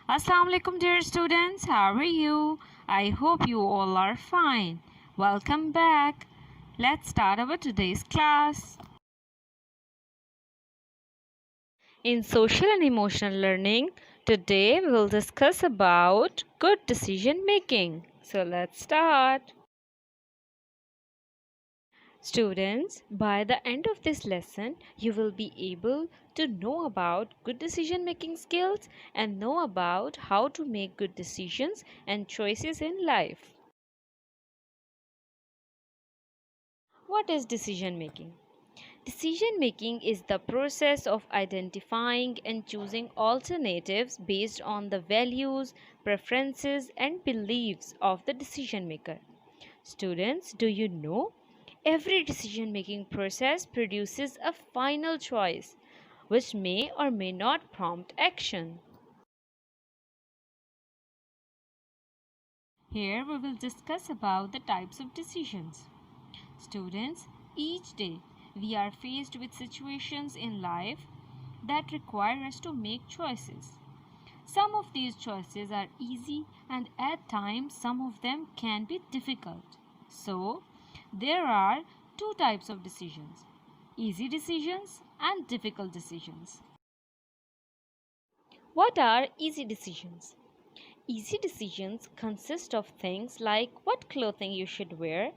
Assalamu alaikum dear students, how are you? I hope you all are fine. Welcome back. Let's start our today's class. In social and emotional learning, today we will discuss about good decision making. So let's start. Students, by the end of this lesson, you will be able to know about good decision making skills and know about how to make good decisions and choices in life. What is decision making? Decision making is the process of identifying and choosing alternatives based on the values, preferences, and beliefs of the decision maker. Students, do you know? Every decision making process produces a final choice, which may or may not prompt action. Here we will discuss about the types of decisions. Students, each day we are faced with situations in life that require us to make choices. Some of these choices are easy and at times some of them can be difficult. So, there are two types of decisions: easy decisions and difficult decisions. What are easy decisions? Easy decisions consist of things like what clothing you should wear.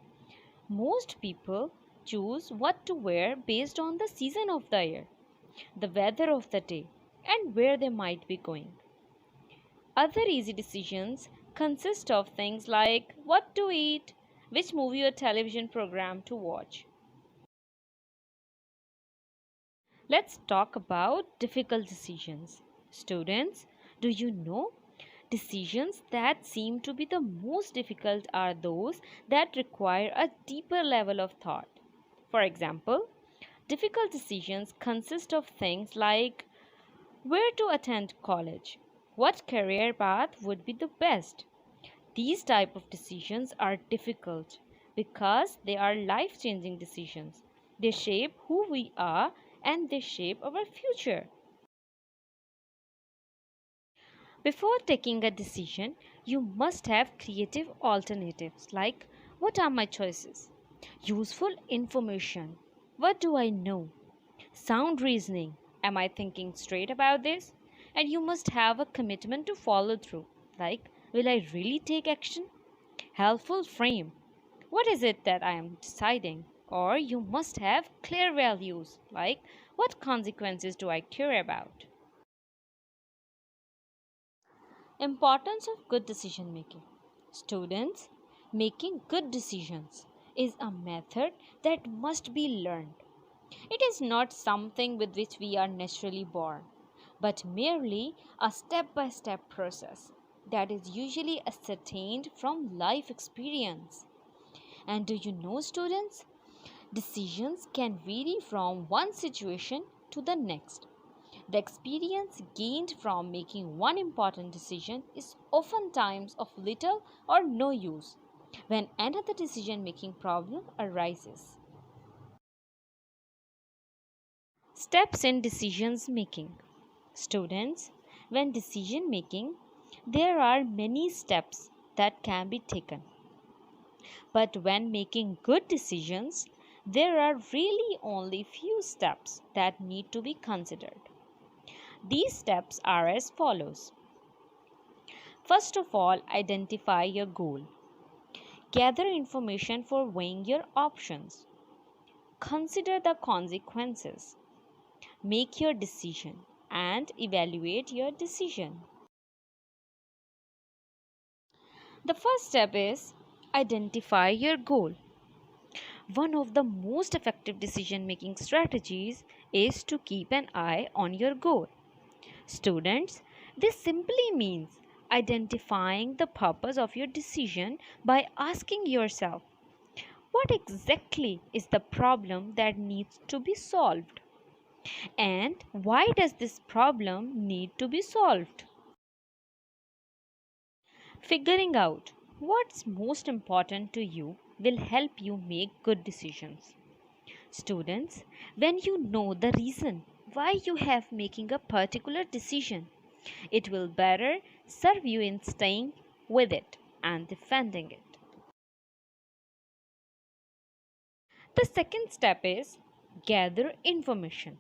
Most people choose what to wear based on the season of the year, the weather of the day, and where they might be going. Other easy decisions consist of things like what to eat, which movie or television program to watch. Let's talk about difficult decisions. Students, do you know? Decisions that seem to be the most difficult are those that require a deeper level of thought. For example, difficult decisions consist of things like where to attend college, what career path would be the best. These type of decisions are difficult because they are life-changing decisions. They shape who we are and they shape our future. Before taking a decision, you must have creative alternatives like what are my choices? Useful information. What do I know? Sound reasoning. Am I thinking straight about this? And you must have a commitment to follow through. Like, will I really take action? Helpful frame. What is it that I am deciding? Or you must have clear values. Like, what consequences do I care about? Importance of good decision making. Students, making good decisions is a method that must be learned. It is not something with which we are naturally born, but merely a step by step process that is usually ascertained from life experience. And do you know, students, decisions can vary from one situation to the next. The experience gained from making one important decision is oftentimes of little or no use when another decision making problem arises. Steps in decisions making. Students, when decision making, there are many steps that can be taken. But when making good decisions, there are really only few steps that need to be considered. These steps are as follows. First of all, identify your goal. Gather information for weighing your options. Consider the consequences. Make your decision and evaluate your decision. The first step is identify your goal. One of the most effective decision making strategies is to keep an eye on your goal. Students, this simply means identifying the purpose of your decision by asking yourself, what exactly is the problem that needs to be solved? And why does this problem need to be solved? Figuring out what's most important to you will help you make good decisions. Students, when you know the reason why you have making a particular decision, It will better serve you in staying with it and defending it. The second step is gather information.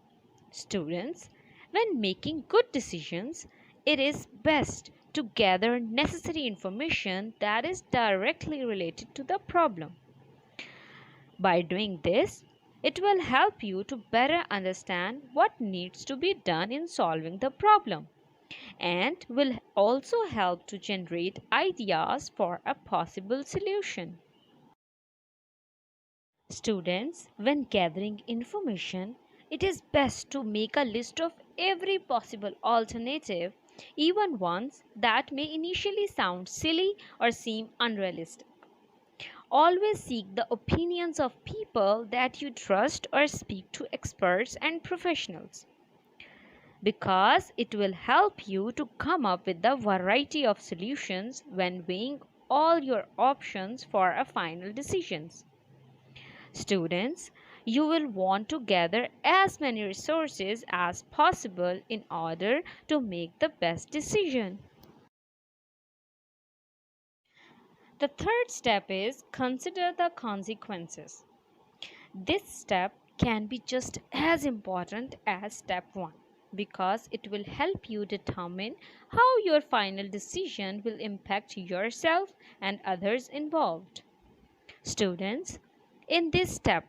Students, when making good decisions, it is best to gather necessary information that is directly related to the problem. By doing this, it will help you to better understand what needs to be done in solving the problem and will also help to generate ideas for a possible solution. Students, when gathering information, it is best to make a list of every possible alternative, even ones that may initially sound silly or seem unrealistic. Always seek the opinions of people that you trust or speak to experts and professionals because it will help you to come up with a variety of solutions when weighing all your options for a final decision. Students, you will want to gather as many resources as possible in order to make the best decision. The third step is consider the consequences. This step can be just as important as step 1 because it will help you determine how your final decision will impact yourself and others involved. Students, in this step,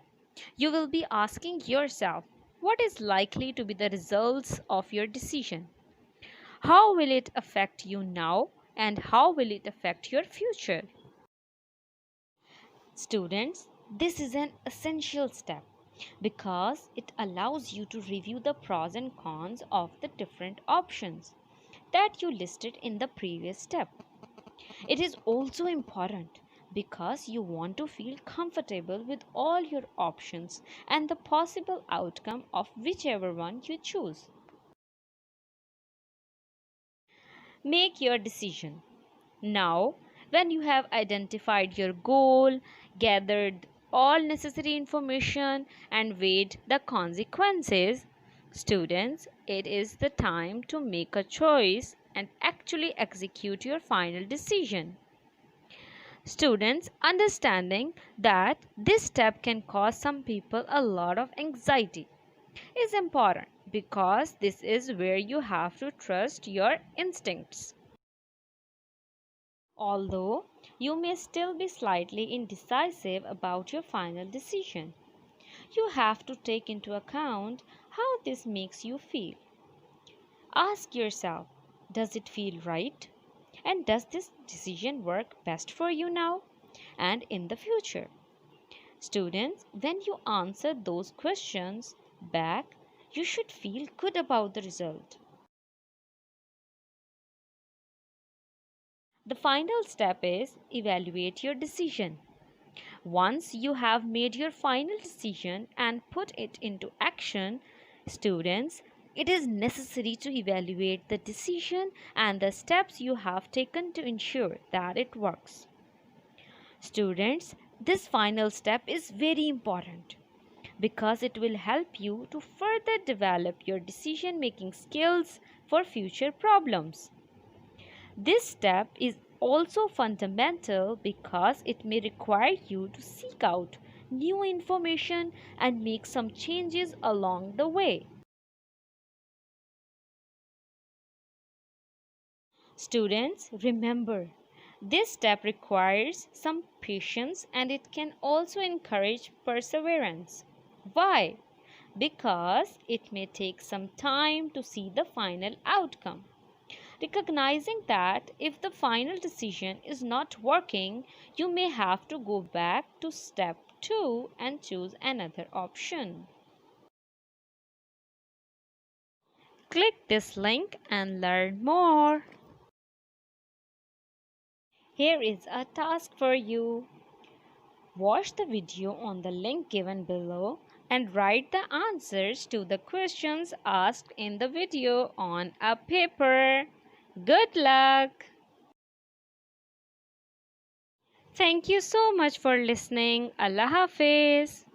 you will be asking yourself what is likely to be the results of your decision? How will it affect you now and how will it affect your future? Students, this is an essential step because it allows you to review the pros and cons of the different options that you listed in the previous step. It is also important because you want to feel comfortable with all your options and the possible outcome of whichever one you choose. Make your decision. Now, when you have identified your goal, gathered all necessary information, and weighed the consequences, students, it is the time to make a choice and actually execute your final decision. Students, understanding that this step can cause some people a lot of anxiety is important because this is where you have to trust your instincts. Although you may still be slightly indecisive about your final decision, you have to take into account how this makes you feel. Ask yourself, does it feel right? And does this decision work best for you now and in the future? Students, when you answer those questions back, you should feel good about the result. The final step is evaluate your decision. Once you have made your final decision and put it into action, students, it is necessary to evaluate the decision and the steps you have taken to ensure that it works. Students, this final step is very important because it will help you to further develop your decision making skills for future problems. This step is also fundamental because it may require you to seek out new information and make some changes along the way. Students, remember, this step requires some patience and it can also encourage perseverance. Why? Because it may take some time to see the final outcome. Recognizing that if the final decision is not working, you may have to go back to step 2 and choose another option. Click this link and learn more. Here is a task for you. Watch the video on the link given below and write the answers to the questions asked in the video on a paper. Good luck! Thank you so much for listening. Allah Hafiz.